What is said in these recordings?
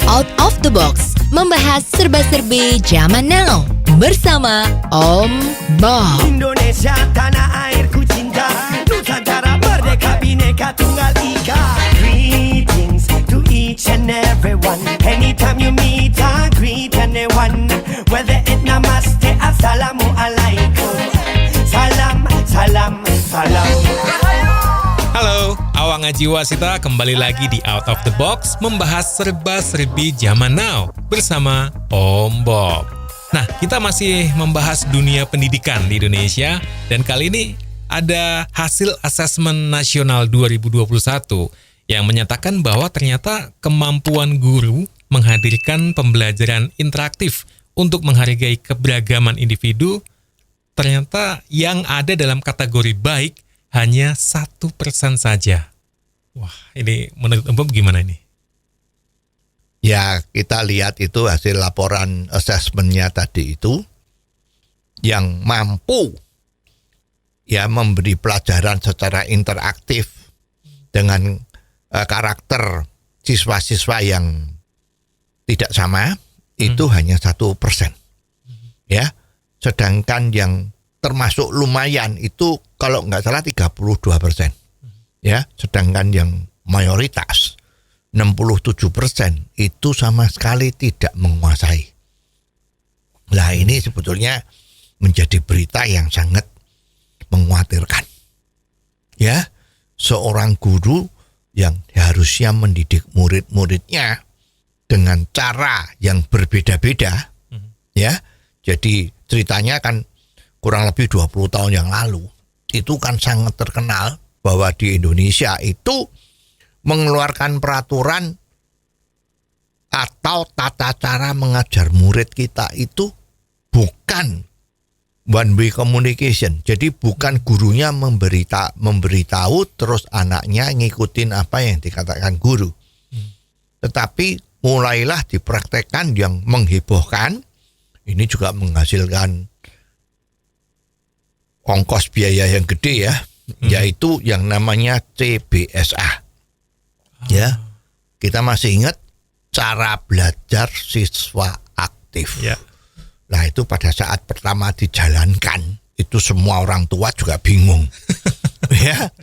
Out of the Box, membahas serba-serbi zaman now bersama Om Bob. Indonesia tanah airku cinta, Nusantara merdeka bhinneka tunggal ika. Greetings to each and everyone. Anytime you meet, I greet anyone. Whether it namaste, assalamualaikum. Salam, salam, salam. Halo, Awang Aji Wasita kembali lagi di Out of the Box membahas serba-serbi zaman now bersama Om Bob. Nah, kita masih membahas dunia pendidikan di Indonesia dan kali ini ada hasil asesmen nasional 2021 yang menyatakan bahwa ternyata kemampuan guru menghadirkan pembelajaran interaktif untuk menghargai keberagaman individu ternyata yang ada dalam kategori baik hanya 1% saja. Wah, ini menurut Om Bob gimana ini? Ya, kita lihat itu hasil laporan asesmennya tadi itu yang mampu ya memberi pelajaran secara interaktif dengan karakter siswa-siswa yang tidak sama itu hanya 1%. Ya, sedangkan yang termasuk lumayan itu kalau nggak salah 32%. Ya, sedangkan yang mayoritas 67% itu sama sekali tidak menguasai. Nah, ini sebetulnya menjadi berita yang sangat mengkhawatirkan. Ya, seorang guru yang harusnya mendidik murid-muridnya dengan cara yang berbeda-beda. Ya, jadi ceritanya kan kurang lebih 20 tahun yang lalu, itu kan sangat terkenal bahwa di Indonesia itu mengeluarkan peraturan atau tata cara mengajar murid kita itu bukan one way communication. Jadi bukan gurunya memberitahu terus anaknya ngikutin apa yang dikatakan guru. Tetapi mulailah dipraktekkan yang menghebohkan. Ini juga menghasilkan ongkos biaya yang gede ya, yaitu yang namanya CBSA. Ya, kita masih ingat cara belajar siswa aktif. Ya. Nah, itu pada saat pertama dijalankan, itu semua orang tua juga bingung. Ya,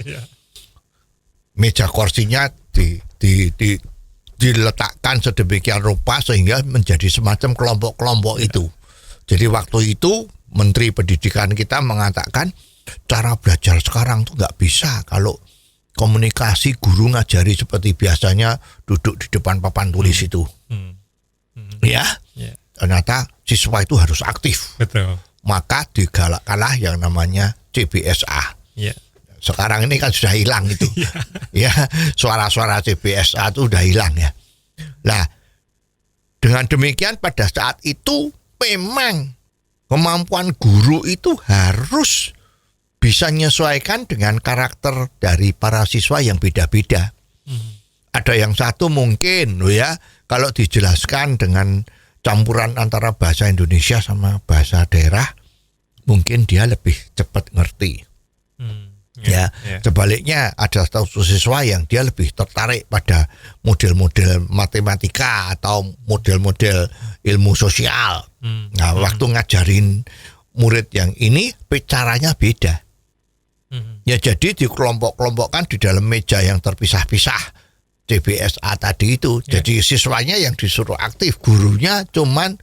meja kursinya diletakkan sedemikian rupa sehingga menjadi semacam kelompok-kelompok itu. Jadi waktu itu Menteri Pendidikan kita mengatakan cara belajar sekarang tuh nggak bisa kalau komunikasi guru ngajari seperti biasanya duduk di depan papan tulis itu. Ya, ternyata siswa itu harus aktif. Betul. Maka digalakkanlah yang namanya CBSA. Ya. Sekarang ini kan sudah hilang itu. Ya, suara-suara CBSA itu sudah hilang ya. Nah, dengan demikian pada saat itu memang kemampuan guru itu harus bisa menyesuaikan dengan karakter dari para siswa yang beda-beda. Ada yang satu mungkin ya, kalau dijelaskan dengan campuran antara bahasa Indonesia sama bahasa daerah, mungkin dia lebih cepat ngerti. Sebaliknya ada satu siswa yang dia lebih tertarik pada model-model matematika atau model-model ilmu sosial. Nah, waktu ngajarin murid yang ini caranya beda. Ya, jadi dikelompok-kelompokkan di dalam meja yang terpisah-pisah CBSA tadi itu. Jadi siswanya yang disuruh aktif, gurunya cuman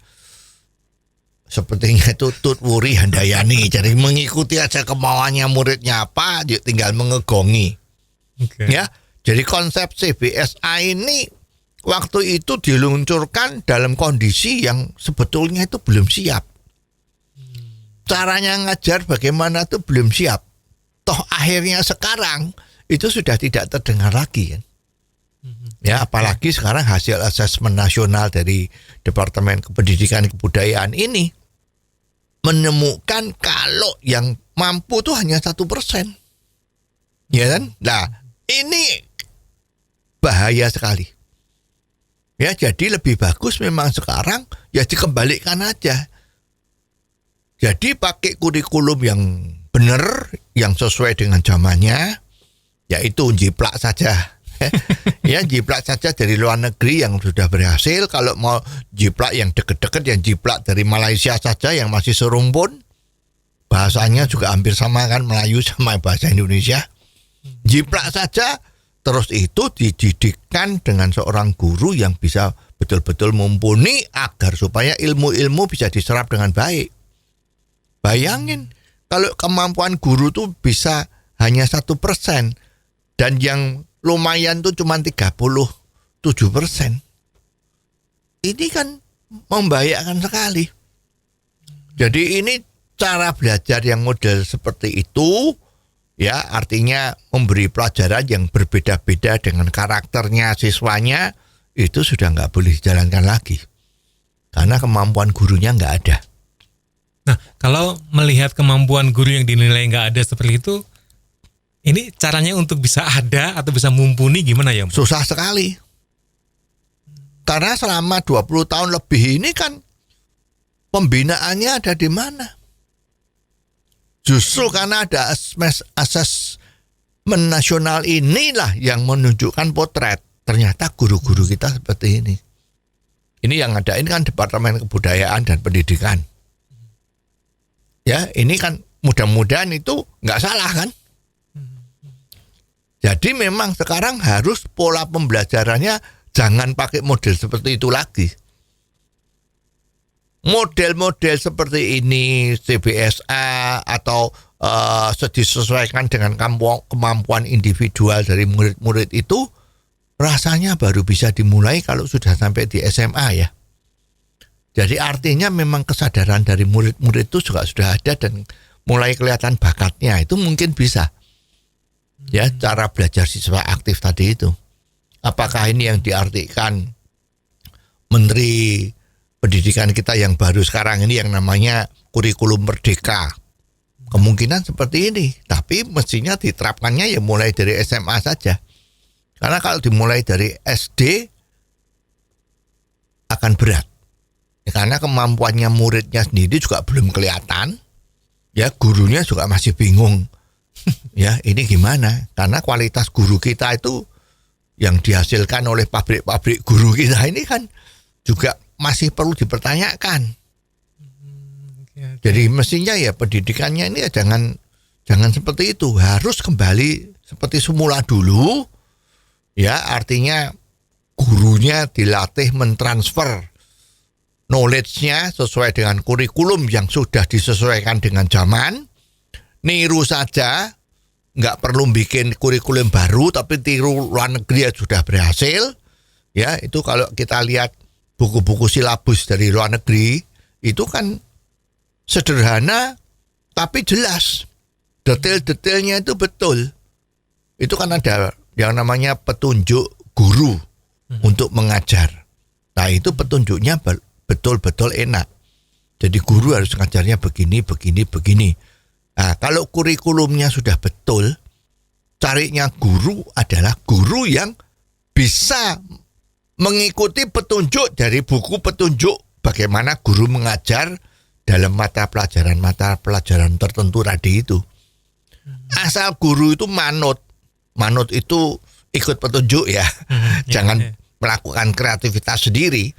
sepertinya itu tutwuri handayani. Jadi mengikuti aja kemauannya muridnya apa, dia tinggal mengegongi. Ya, jadi konsep CBSA ini waktu itu diluncurkan dalam kondisi yang sebetulnya itu belum siap. Caranya ngajar bagaimana itu belum siap. Toh akhirnya sekarang itu sudah tidak terdengar lagi kan. Ya, apalagi sekarang hasil asesmen nasional dari Departemen Pendidikan Kebudayaan ini menemukan kalau yang mampu itu hanya 1%. Ya kan? Nah, ini bahaya sekali. Ya, jadi lebih bagus memang sekarang ya dikembalikan aja. Jadi pakai kurikulum yang benar, yang sesuai dengan zamannya, yaitu jiplak saja. Ya, jiplak saja dari luar negeri yang sudah berhasil. Kalau mau jiplak yang deket-deket, yang jiplak dari Malaysia saja yang masih serumpun. Bahasanya juga hampir sama kan, Melayu sama bahasa Indonesia. Jiplak saja, terus itu dididikkan dengan seorang guru yang bisa betul-betul mumpuni agar supaya ilmu-ilmu bisa diserap dengan baik. Bayangin, kalau kemampuan guru tuh bisa hanya 1%, dan yang lumayan tuh cuma 37%. Ini kan membahayakan sekali. Jadi ini cara belajar yang model seperti itu, ya artinya memberi pelajaran yang berbeda-beda dengan karakternya siswanya, itu sudah nggak boleh dijalankan lagi. Karena kemampuan gurunya nggak ada. Nah, kalau melihat kemampuan guru yang dinilai nggak ada seperti itu, ini caranya untuk bisa ada atau bisa mumpuni gimana ya? Susah sekali. Karena selama 20 tahun lebih ini kan pembinaannya ada di mana? Justru karena ada asesmen nasional inilah yang menunjukkan potret. Ternyata guru-guru kita seperti ini. Ini yang ada, ini kan Departemen Kebudayaan dan Pendidikan. Ya, ini kan mudah-mudahan itu nggak salah kan? Jadi memang sekarang harus pola pembelajarannya jangan pakai model seperti itu lagi. Model-model seperti ini, CBSA atau disesuaikan dengan kemampuan individual dari murid-murid itu, rasanya baru bisa dimulai kalau sudah sampai di SMA ya. Jadi artinya memang kesadaran dari murid-murid itu juga sudah ada dan mulai kelihatan bakatnya, itu mungkin bisa. Ya, cara belajar siswa aktif tadi itu. Apakah ini yang diartikan Menteri Pendidikan kita yang baru sekarang ini yang namanya kurikulum merdeka? Kemungkinan seperti ini, tapi mestinya diterapkannya ya mulai dari SMA saja. Karena kalau dimulai dari SD akan berat. Ya, karena kemampuannya muridnya sendiri juga belum kelihatan. Ya, gurunya juga masih bingung. Ya, ini gimana? Karena kualitas guru kita itu yang dihasilkan oleh pabrik-pabrik guru kita ini kan juga masih perlu dipertanyakan. Jadi mestinya ya pendidikannya ini ya jangan seperti itu, harus kembali seperti semula dulu. Ya, artinya gurunya dilatih mentransfer knowledge-nya sesuai dengan kurikulum yang sudah disesuaikan dengan zaman. Niru saja, nggak perlu bikin kurikulum baru, tapi tiru luar negeri yang sudah berhasil. Ya, itu kalau kita lihat buku-buku silabus dari luar negeri, itu kan sederhana, tapi jelas. Detail-detailnya itu betul. Itu kan ada yang namanya petunjuk guru untuk mengajar. Nah, itu petunjuknya betul-betul enak. Jadi guru harus ngajarnya begini, begini, begini. Nah, kalau kurikulumnya sudah betul, carinya guru adalah guru yang bisa mengikuti petunjuk dari buku petunjuk bagaimana guru mengajar dalam mata pelajaran tertentu tadi itu. Asal guru itu manut itu ikut petunjuk ya, jangan melakukan kreativitas sendiri,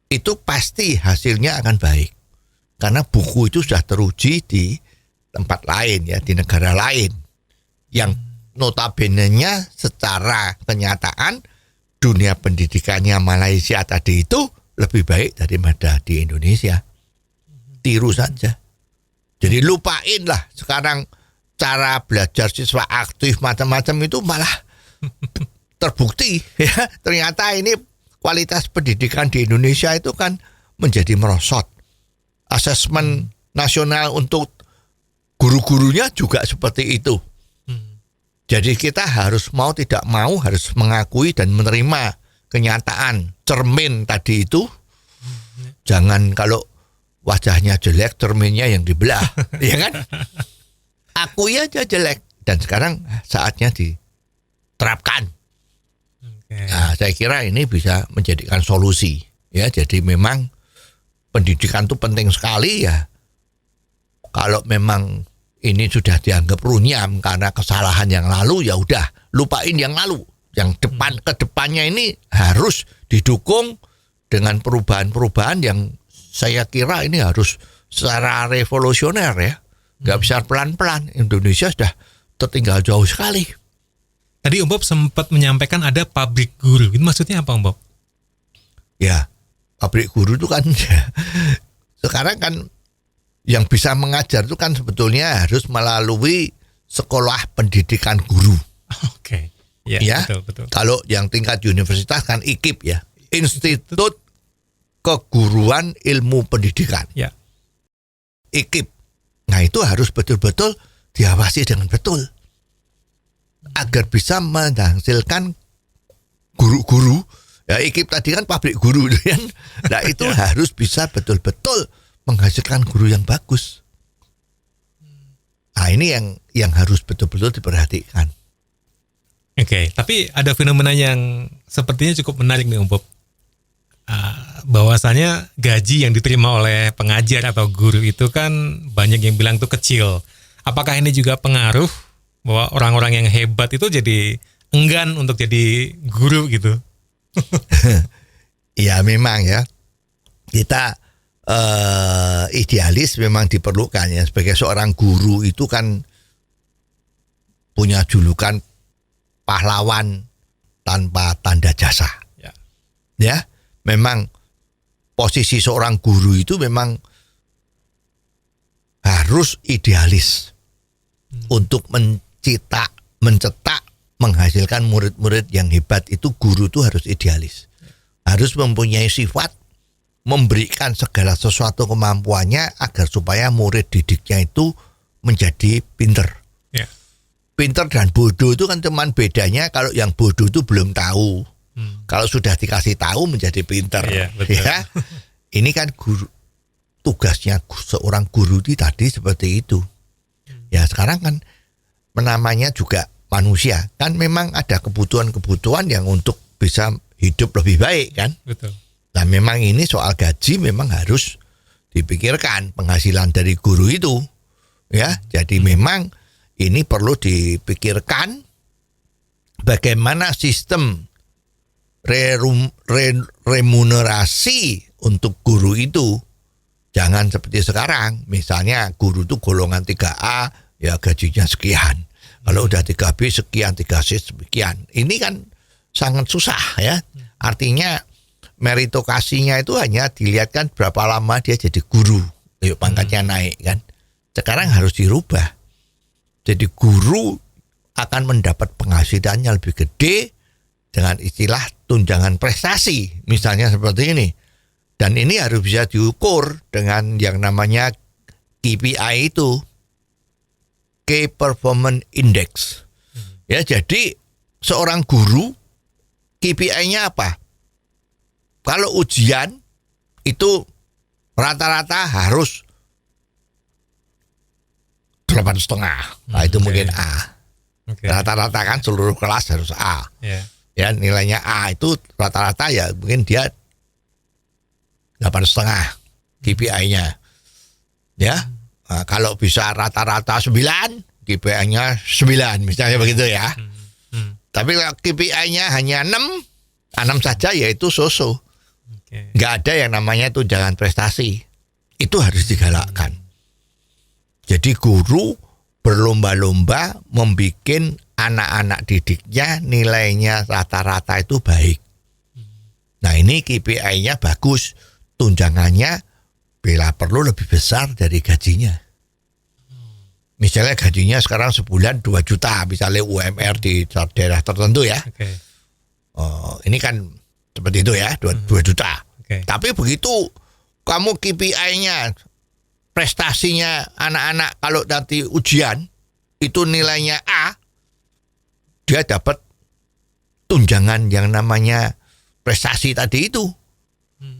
itu pasti hasilnya akan baik. Karena buku itu sudah teruji di tempat lain ya, di negara lain yang notabene-nya secara kenyataan dunia pendidikannya Malaysia tadi itu lebih baik daripada di Indonesia. Tiru saja. Jadi lupain lah sekarang cara belajar siswa aktif macam-macam itu malah terbukti ya, ternyata ini kualitas pendidikan di Indonesia itu kan menjadi merosot. Asesmen nasional untuk guru-gurunya juga seperti itu. Jadi kita harus mau tidak mau harus mengakui dan menerima kenyataan cermin tadi itu. Jangan kalau wajahnya jelek cerminnya yang dibelah, ya kan? Akui aja jelek dan sekarang saatnya diterapkan. Nah, saya kira ini bisa menjadikan solusi. Ya, jadi memang pendidikan itu penting sekali ya. Kalau memang ini sudah dianggap runyam karena kesalahan yang lalu, ya udah lupain yang lalu, Yang ke depannya ini harus didukung dengan perubahan-perubahan yang saya kira ini harus secara revolusioner ya. Nggak bisa pelan-pelan. Indonesia sudah tertinggal jauh sekali. Tadi Om Bob sempat menyampaikan ada pabrik guru. Itu maksudnya apa Om Bob? Ya, pabrik guru itu kan sekarang kan yang bisa mengajar itu kan sebetulnya harus melalui sekolah pendidikan guru. Oke. Ya, Ya, betul. kalau yang tingkat universitas kan IKIP ya, Institut Keguruan Ilmu Pendidikan, Ya. IKIP. Nah itu harus betul-betul diawasi dengan betul agar bisa menghasilkan guru-guru. Ya IKIP tadi kan pabrik guru kan. Nah itu harus bisa betul-betul menghasilkan guru yang bagus. Nah ini yang harus betul-betul diperhatikan. Oke, tapi ada fenomena yang sepertinya cukup menarik nih Om Bob. Bahwasanya gaji yang diterima oleh pengajar atau guru itu kan banyak yang bilang tuh kecil. Apakah ini juga pengaruh bahwa orang-orang yang hebat itu jadi enggan untuk jadi guru gitu? Ya memang ya, kita idealis memang diperlukan ya. Sebagai seorang guru itu kan punya julukan pahlawan tanpa tanda jasa. Ya, memang posisi seorang guru itu memang harus idealis untuk mencetak, menghasilkan murid-murid yang hebat. Itu guru itu harus idealis, harus mempunyai sifat memberikan segala sesuatu kemampuannya agar supaya murid didiknya itu menjadi pinter. Ya. Pinter dan bodoh itu kan cuman bedanya kalau yang bodoh itu belum tahu. Kalau sudah dikasih tahu menjadi pinter. Iya, betul. Ya. Ini kan guru, tugasnya seorang guru itu tadi seperti itu. Ya sekarang kan namanya juga manusia. Kan memang ada kebutuhan-kebutuhan yang untuk bisa hidup lebih baik kan. Betul. Nah memang ini soal gaji memang harus dipikirkan penghasilan dari guru itu. Ya, jadi memang ini perlu dipikirkan bagaimana sistem remunerasi untuk guru itu. Jangan seperti sekarang, misalnya guru itu golongan 3A, ya gajinya sekian. Kalau udah 3B sekian, 3C sekian. Ini kan sangat susah ya. Artinya meritokrasinya itu hanya dilihatkan berapa lama dia jadi guru. Yuk pangkatnya naik kan. Sekarang harus dirubah. Jadi guru akan mendapat penghasilannya lebih gede dengan istilah tunjangan prestasi. Misalnya seperti ini. Dan ini harus bisa diukur dengan yang namanya KPI itu. Key Performance Index. Ya, jadi seorang guru KPI-nya apa? Kalau ujian itu rata-rata harus 8,5. Nah itu mungkin A. Rata-rata kan seluruh kelas harus A. Ya nilainya A itu rata-rata ya mungkin dia 8,5 KPI-nya. Ya. Nah, kalau bisa rata-rata 9, KPI-nya 9 misalnya begitu ya. Tapi kalau KPI-nya hanya 6 saja yaitu so-so. Nggak ada yang namanya tunjangan prestasi. Itu harus digalakkan. Jadi guru berlomba-lomba membuat anak-anak didiknya nilainya rata-rata itu baik. Nah ini KPI-nya bagus, tunjangannya bila perlu lebih besar dari gajinya. Misalnya gajinya sekarang sebulan 2 juta, misalnya UMR di daerah tertentu ya. Ini kan seperti itu ya, 2 juta. Tapi begitu kamu KPI-nya, prestasinya anak-anak kalau nanti ujian itu nilainya A, dia dapat tunjangan yang namanya prestasi tadi itu.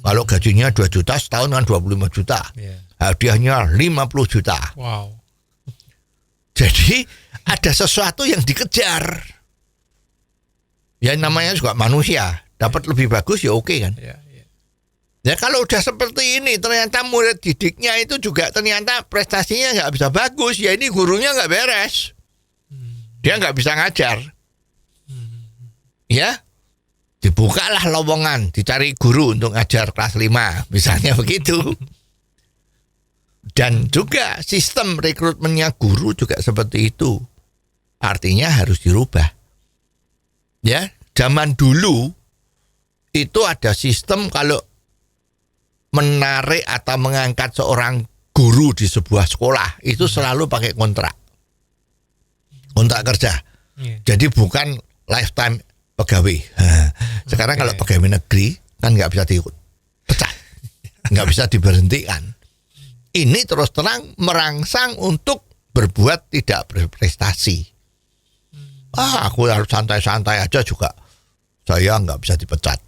Kalau gajinya 2 juta setahun kan 25 juta. Hadiahnya 50 juta. Wow. Jadi ada sesuatu yang dikejar. Ya namanya juga manusia. Dapat lebih bagus ya oke kan. Ya kalau udah seperti ini ternyata murid didiknya itu juga ternyata prestasinya nggak bisa bagus. Ya ini gurunya nggak beres. Dia nggak bisa ngajar. Ya, dibukalah lowongan, dicari guru untuk ngajar kelas 5, misalnya begitu. Dan juga sistem rekrutmennya guru juga seperti itu. Artinya harus dirubah. Ya, zaman dulu itu ada sistem kalau menarik atau mengangkat seorang guru di sebuah sekolah itu selalu pakai kontrak kerja. Jadi bukan lifetime pegawai. Sekarang kalau pegawai negeri kan nggak bisa dipecat, nggak bisa diberhentikan. Ini terus terang merangsang untuk berbuat tidak berprestasi. Aku harus santai-santai aja juga, saya nggak bisa dipecat.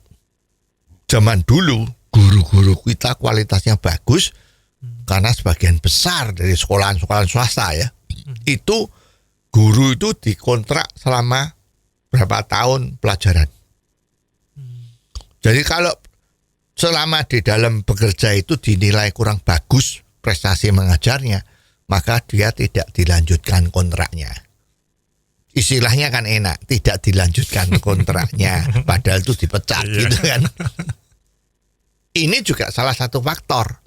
Zaman dulu guru-guru kita kualitasnya bagus karena sebagian besar dari sekolahan-sekolahan swasta ya, itu guru itu dikontrak selama berapa tahun pelajaran. Jadi kalau selama di dalam bekerja itu dinilai kurang bagus prestasi mengajarnya, maka dia tidak dilanjutkan kontraknya. Istilahnya kan enak, tidak dilanjutkan kontraknya, padahal itu dipecat gitu kan. Ini juga salah satu faktor.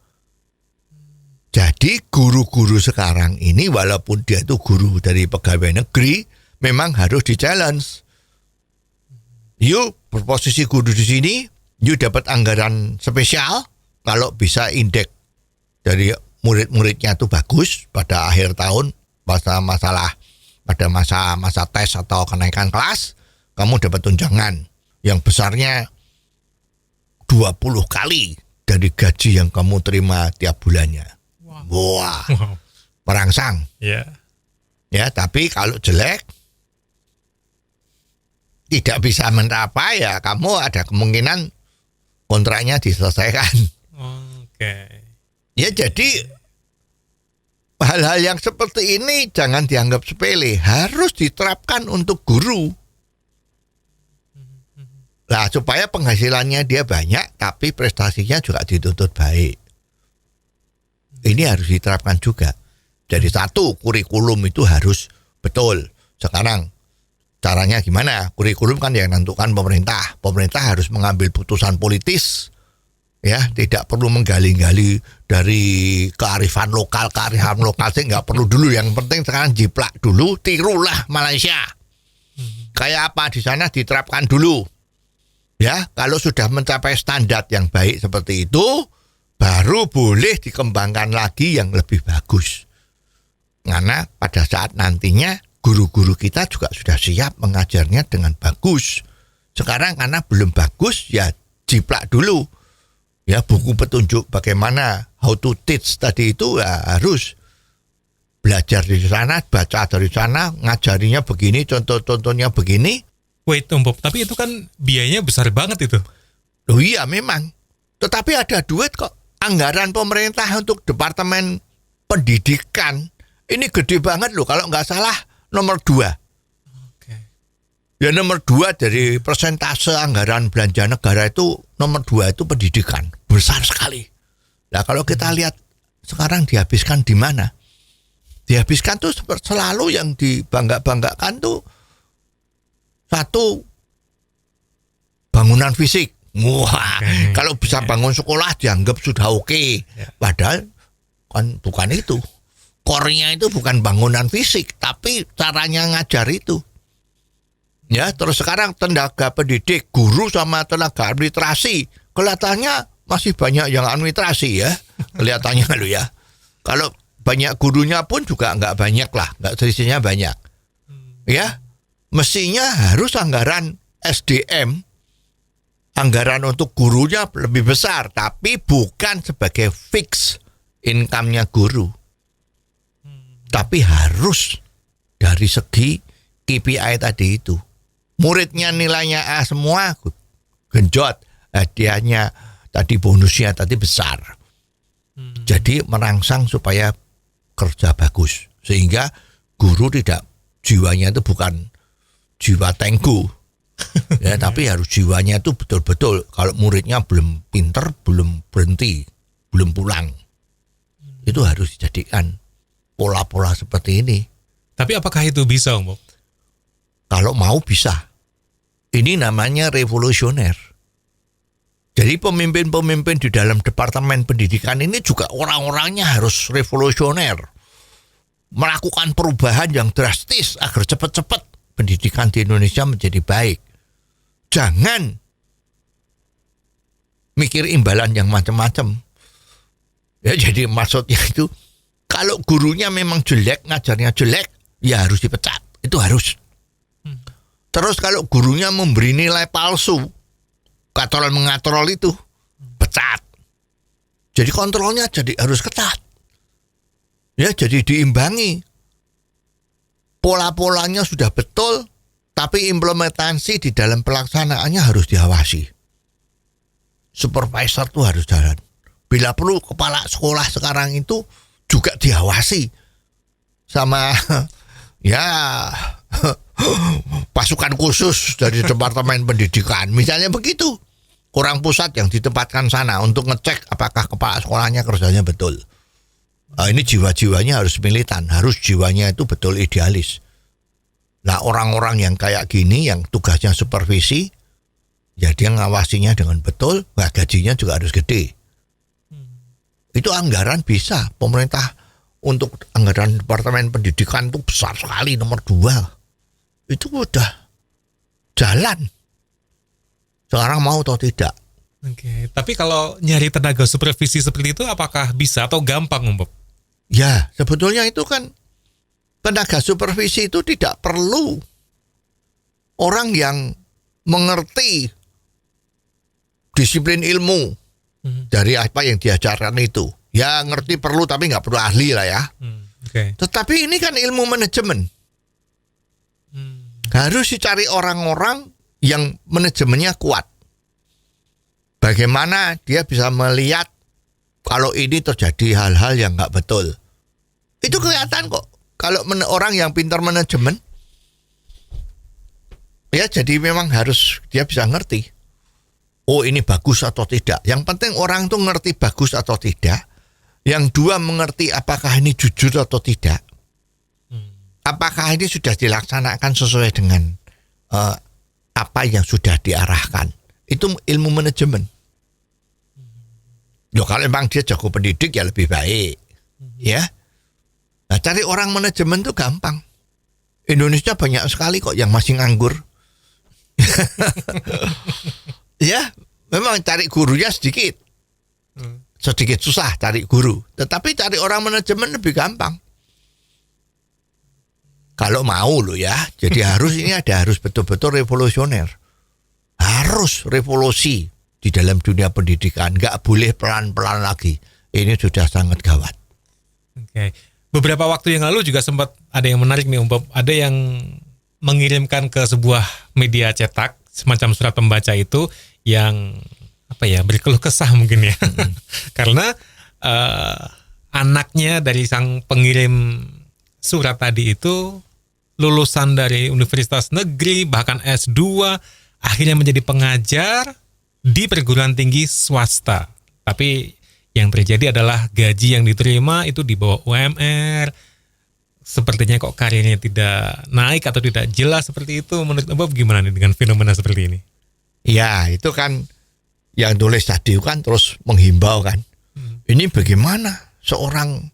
Jadi guru-guru sekarang ini walaupun dia itu guru dari pegawai negeri, memang harus di-challenge. You berposisi guru di sini, you dapat anggaran spesial kalau bisa indeks dari murid-muridnya itu bagus pada akhir tahun, pada masa tes atau kenaikan kelas, kamu dapat tunjangan yang besarnya 20 kali dari gaji yang kamu terima tiap bulannya. Wah, merangsang. Ya. Ya, tapi kalau jelek, tidak bisa mencapai, ya kamu ada kemungkinan kontraknya diselesaikan. Oke. Ya, jadi hal-hal yang seperti ini jangan dianggap sepele, harus diterapkan untuk guru. Nah, supaya penghasilannya dia banyak, tapi prestasinya juga dituntut baik. Ini harus diterapkan juga. Jadi satu, kurikulum itu harus betul. Sekarang caranya gimana? Kurikulum kan yang menentukan pemerintah. Pemerintah harus mengambil putusan politis. Ya, tidak perlu menggali-gali dari kearifan lokal sih nggak perlu dulu. Yang penting sekarang jiplak dulu, tirulah Malaysia. Kayak apa di sana diterapkan dulu. Ya, kalau sudah mencapai standar yang baik seperti itu, baru boleh dikembangkan lagi yang lebih bagus. Karena pada saat nantinya guru-guru kita juga sudah siap mengajarnya dengan bagus. Sekarang karena belum bagus, ya jiplak dulu. Ya, buku petunjuk bagaimana how to teach tadi itu ya harus belajar di sana, baca dari sana, ngajarinya begini, contoh-contohnya begini. Wait, Om Bob, tapi itu kan biayanya besar banget itu. Oh iya memang. Tetapi ada duit kok. Anggaran pemerintah untuk Departemen Pendidikan ini gede banget loh. Kalau nggak salah nomor 2. Oke. Ya nomor 2 dari persentase anggaran belanja negara itu nomor 2 itu pendidikan. Besar sekali. Nah kalau kita lihat sekarang dihabiskan di mana? Dihabiskan tuh selalu yang dibangga-banggakan tuh satu, bangunan fisik. Wah, kalau bisa bangun sekolah dianggap sudah oke. Padahal kan bukan itu. Core-nya itu bukan bangunan fisik, tapi caranya ngajar itu. Ya, terus sekarang tenaga pendidik, guru sama tenaga administrasi, kelihatannya masih banyak yang administrasi ya. Kelihatannya lo ya. Kalau banyak gurunya pun juga nggak banyak lah, nggak selisihnya banyak. Ya, mestinya harus anggaran SDM, anggaran untuk gurunya lebih besar, tapi bukan sebagai fix income-nya guru. Tapi harus dari segi KPI tadi itu. Muridnya nilainya A semua, genjot, hadiahnya tadi, bonusnya tadi besar. Jadi merangsang supaya kerja bagus. Sehingga guru tidak, jiwanya itu bukan jiwa tengku. Ya, tapi harus jiwanya itu betul-betul kalau muridnya belum pinter, belum berhenti, belum pulang. Itu harus dijadikan pola-pola seperti ini. Tapi apakah itu bisa, Om Bob? Kalau mau bisa. Ini namanya revolusioner. Jadi pemimpin-pemimpin di dalam departemen pendidikan ini juga orang-orangnya harus revolusioner. Melakukan perubahan yang drastis agar cepat-cepat pendidikan di Indonesia menjadi baik. Jangan mikir imbalan yang macam-macam. Ya, jadi maksudnya itu, kalau gurunya memang jelek, ngajarnya jelek, ya harus dipecat. Itu harus. Terus kalau gurunya memberi nilai palsu, katrol-mengatrol itu, pecat. Jadi kontrolnya jadi harus ketat. Ya, jadi diimbangi. Pola-polanya sudah betul, tapi implementasi di dalam pelaksanaannya harus diawasi. Supervisor tuh harus jalan. Bila perlu kepala sekolah sekarang itu juga diawasi sama ya pasukan khusus dari Departemen Pendidikan. Misalnya begitu. Orang pusat yang ditempatkan sana untuk ngecek apakah kepala sekolahnya kerjanya betul. Ini jiwa-jiwanya harus militan, harus jiwanya itu betul idealis. Nah, orang-orang yang kayak gini, yang tugasnya supervisi, ya dia ngawasinya dengan betul, nah gajinya juga harus gede. Itu anggaran bisa, pemerintah untuk anggaran Departemen Pendidikan itu besar sekali, nomor 2. Itu udah jalan. Sekarang mau atau tidak. Oke, tapi kalau nyari tenaga supervisi seperti itu apakah bisa atau gampang, Om Bob? Ya, sebetulnya itu kan tenaga supervisi itu tidak perlu orang yang mengerti disiplin ilmu dari apa yang diajarkan itu. Ya, ngerti perlu tapi nggak perlu ahli lah ya. Okay. Tetapi ini kan ilmu manajemen. Harus dicari orang-orang yang manajemennya kuat. Bagaimana dia bisa melihat kalau ini terjadi hal-hal yang nggak betul. Itu kelihatan kok. Kalau orang yang pintar manajemen, ya jadi memang harus dia bisa ngerti. Oh, ini bagus atau tidak. Yang penting orang tuh ngerti bagus atau tidak. Yang dua, mengerti apakah ini jujur atau tidak. Apakah ini sudah dilaksanakan sesuai dengan apa yang sudah diarahkan. Itu ilmu manajemen. Loh, kalau memang dia jago pendidik ya lebih baik. Ya. Nah, cari orang manajemen itu gampang. Indonesia banyak sekali kok yang masih nganggur. Ya, memang cari gurunya sedikit. Sedikit susah cari guru. Tetapi cari orang manajemen lebih gampang. Kalau mau loh ya. Jadi harus betul-betul revolusioner. Harus revolusi di dalam dunia pendidikan. Nggak boleh pelan-pelan lagi. Ini sudah sangat gawat. Oke. Beberapa waktu yang lalu juga sempat ada yang menarik nih, Om Bob. Ada yang mengirimkan ke sebuah media cetak semacam surat pembaca itu yang berkeluh kesah mungkin ya. Karena anaknya dari sang pengirim surat tadi itu lulusan dari universitas negeri, bahkan S2, akhirnya menjadi pengajar di perguruan tinggi swasta. Tapi yang terjadi adalah gaji yang diterima itu di bawah UMR. Sepertinya kok karirnya tidak naik atau tidak jelas seperti itu. Menurut Bob gimana nih dengan fenomena seperti ini? Ya, itu kan yang tulis tadi kan terus menghimbau kan. Ini bagaimana seorang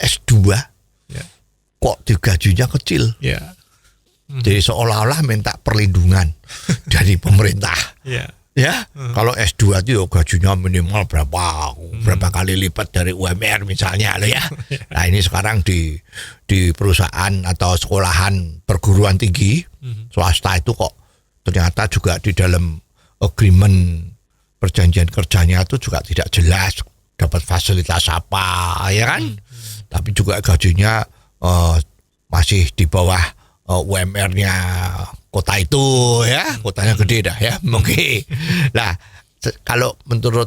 S2 kok gajinya kecil? Jadi seolah-olah minta perlindungan dari pemerintah. Ya, kalau S2 itu gajinya minimal berapa kali lipat dari UMR misalnya loh ya. Nah, ini sekarang di perusahaan atau sekolahan perguruan tinggi swasta itu kok ternyata juga di dalam agreement perjanjian kerjanya itu juga tidak jelas dapat fasilitas apa ya kan. Tapi juga gajinya masih di bawah UMR-nya kota itu ya, kotanya gede dah ya, oke. Nah, kalau menurut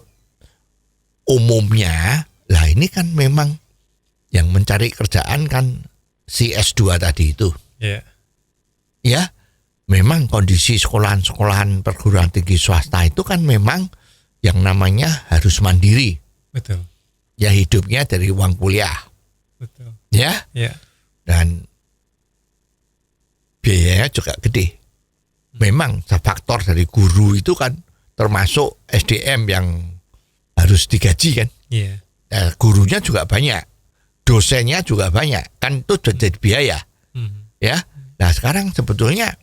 umumnya, lah ini kan memang yang mencari kerjaan kan si S2 tadi itu. Ya, memang kondisi sekolahan-sekolahan perguruan tinggi swasta itu kan memang yang namanya harus mandiri. Betul. Ya, hidupnya dari uang kuliah. Betul. Ya. Dan biayanya juga gede. Memang faktor dari guru itu kan termasuk SDM yang harus digaji kan. Iya. Gurunya juga banyak, dosennya juga banyak, kan itu jadi biaya. Ya. Nah sekarang sebetulnya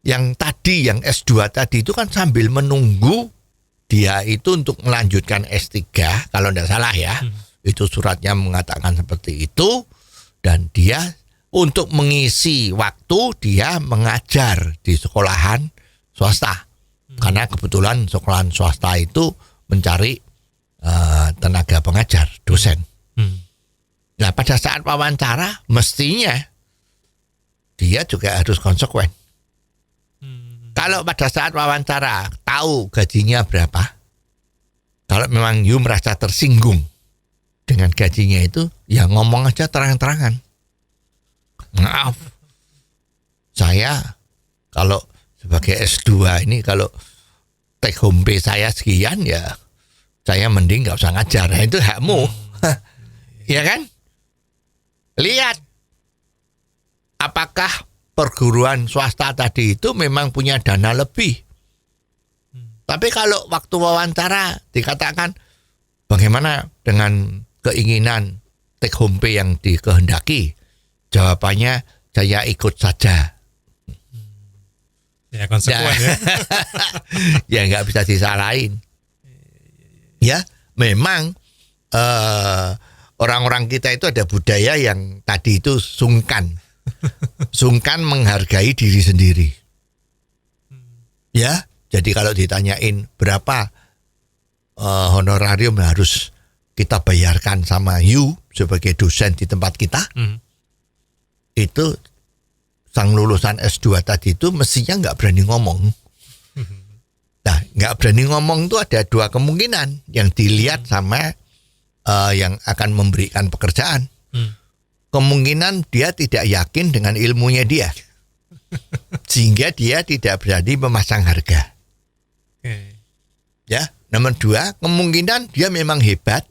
yang S2 tadi itu kan sambil menunggu dia itu untuk melanjutkan S3, kalau tidak salah ya. Itu suratnya mengatakan seperti itu, dan dia untuk mengisi waktu dia mengajar di sekolahan swasta. Karena kebetulan sekolahan swasta itu mencari tenaga pengajar, dosen. Nah pada saat wawancara mestinya dia juga harus konsekuen. Kalau pada saat wawancara tahu gajinya berapa, kalau memang you merasa tersinggung dengan gajinya itu, ya ngomong aja terang-terangan. Maaf, saya kalau sebagai S2 ini kalau take home pay saya sekian, ya saya mending gak usah ngajar. Nah, itu hakmu. Ya kan? Lihat apakah perguruan swasta tadi itu memang punya dana lebih. Tapi kalau waktu wawancara dikatakan bagaimana dengan keinginan take home pay yang dikehendaki, jawabannya saya ikut saja. Ya konsekuen ya. Ya nggak bisa disalahin. Ya memang orang-orang kita itu ada budaya yang tadi itu sungkan menghargai diri sendiri. Ya, jadi kalau ditanyain berapa honorarium harus kita bayarkan sama you sebagai dosen di tempat kita, itu sang lulusan S2 tadi itu mestinya nggak berani ngomong. Nah, nggak berani ngomong itu ada dua kemungkinan yang dilihat sama yang akan memberikan pekerjaan. Kemungkinan dia tidak yakin dengan ilmunya dia, sehingga dia tidak berani memasang harga. Ya, nomor dua, kemungkinan dia memang hebat,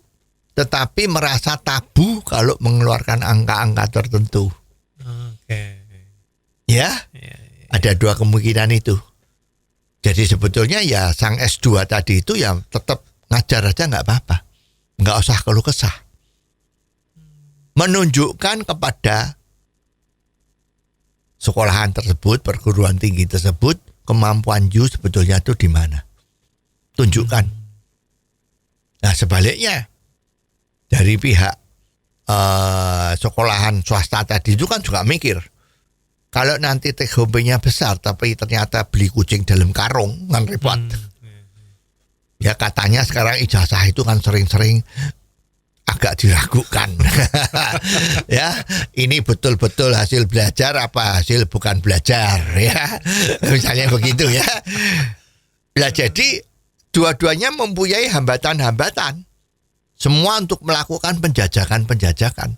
tetapi merasa tabu kalau mengeluarkan angka-angka tertentu. Ya, ada dua kemungkinan itu. Jadi sebetulnya ya sang S2 tadi itu ya tetap ngajar aja nggak apa-apa, nggak usah keluh kesah. Menunjukkan kepada sekolahan tersebut, perguruan tinggi tersebut, kemampuan you sebetulnya itu di mana. Tunjukkan. Nah sebaliknya, dari pihak sekolahan swasta tadi itu kan juga mikir, kalau nanti take home pay-nya besar tapi ternyata beli kucing dalam karung, kan repot. Ya katanya sekarang ijazah itu kan sering-sering agak diragukan. Ya, ini betul-betul hasil belajar apa hasil bukan belajar, ya. Misalnya begitu ya. Nah, jadi dua-duanya mempunyai hambatan-hambatan. Semua untuk melakukan penjajakan-penjajakan.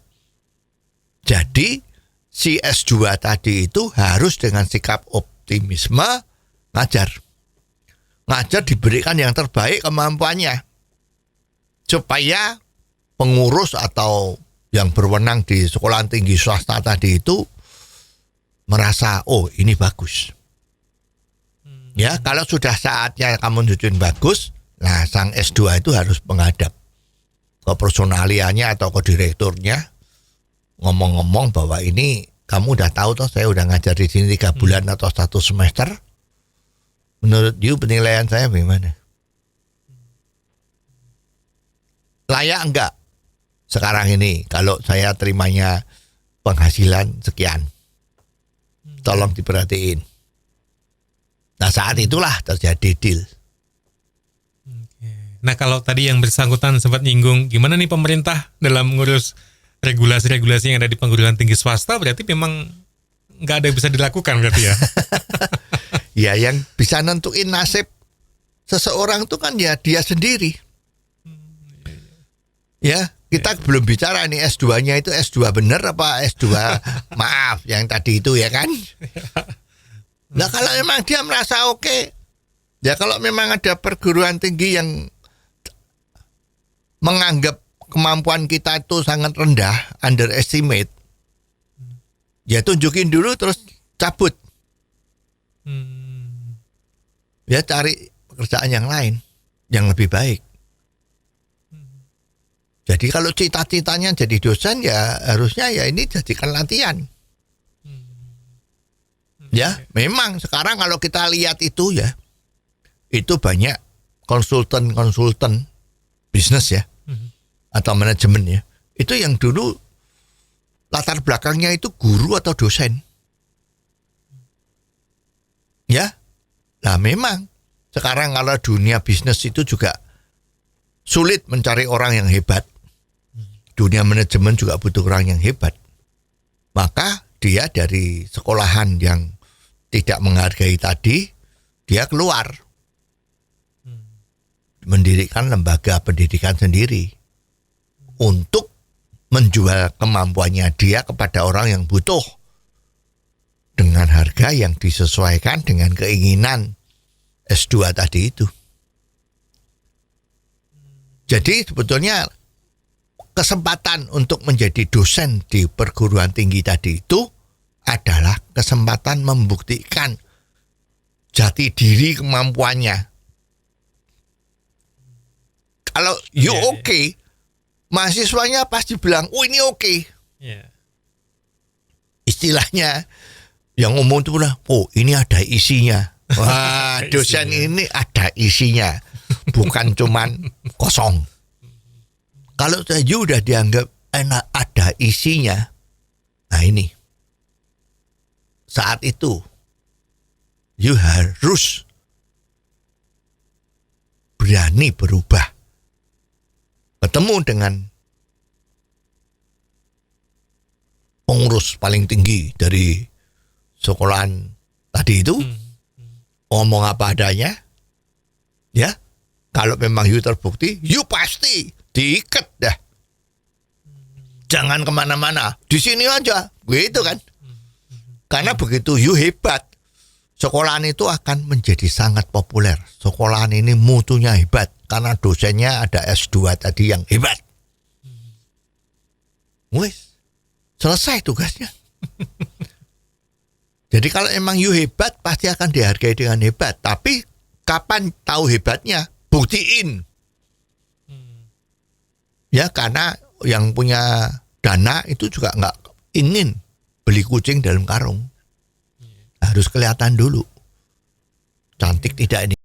Jadi si S2 tadi itu harus dengan sikap optimisme ngajar. Ngajar diberikan yang terbaik kemampuannya. Supaya pengurus atau yang berwenang di sekolah tinggi swasta tadi itu merasa, oh ini bagus. Ya, kalau sudah saatnya kamu nunjukin bagus, nah sang S2 itu harus menghadap ke personaliannya atau ke direkturnya, ngomong-ngomong bahwa ini kamu udah tahu toh saya udah ngajar di sini 3 bulan atau 1 semester. Menurut you penilaian saya bagaimana? Layak enggak sekarang ini kalau saya terimanya penghasilan sekian? Tolong diperhatiin. Nah saat itulah terjadi deal. Nah kalau tadi yang bersangkutan sempat nyinggung, gimana nih pemerintah dalam mengurus regulasi-regulasi yang ada di perguruan tinggi swasta, berarti memang nggak ada yang bisa dilakukan berarti ya? Ya yang bisa nentuin nasib seseorang itu kan ya dia sendiri. Ya kita belum bicara nih S2-nya itu S2 bener apa S2 maaf yang tadi itu ya kan. Nah kalau memang dia merasa oke, ya kalau memang ada perguruan tinggi yang menganggap kemampuan kita itu sangat rendah, underestimate, ya tunjukin dulu terus cabut. ya cari pekerjaan yang lain yang lebih baik. Jadi kalau cita-citanya jadi dosen ya harusnya ya ini jadikan latihan. Ya, memang sekarang kalau kita lihat itu ya, itu banyak konsultan bisnis ya, atau manajemen ya. Itu yang dulu latar belakangnya itu guru atau dosen. Ya, nah memang sekarang kalau dunia bisnis itu juga sulit mencari orang yang hebat. Dunia manajemen juga butuh orang yang hebat. Maka dia dari sekolahan yang tidak menghargai tadi, dia keluar. Mendirikan lembaga pendidikan sendiri. Untuk menjual kemampuannya dia kepada orang yang butuh. Dengan harga yang disesuaikan dengan keinginan S2 tadi itu. Jadi sebetulnya kesempatan untuk menjadi dosen di perguruan tinggi tadi itu adalah kesempatan membuktikan jati diri kemampuannya. Kalau you oke, mahasiswanya pasti bilang, oh ini oke. Istilahnya yang umum itu bilang, oh ini ada isinya. Wah, dosen ini ada isinya, bukan cuman kosong. Kalau you udah dianggap enak ada isinya, nah ini. Saat itu, you harus berani berubah. Ketemu dengan pengurus paling tinggi dari sekolahan tadi itu, ngomong apa adanya, ya. Kalau memang you terbukti, you pasti diikat dah. Jangan kemana-mana, di sini aja, gitu kan. Karena begitu you hebat, sekolahan itu akan menjadi sangat populer. Sekolahan ini mutunya hebat, karena dosennya ada S2 tadi yang hebat. Wes, selesai tugasnya. Jadi kalau emang you hebat, pasti akan dihargai dengan hebat. Tapi kapan tahu hebatnya? Buktiin. Ya, karena yang punya dana itu juga nggak ingin beli kucing dalam karung. Harus kelihatan dulu. Cantik tidak ini.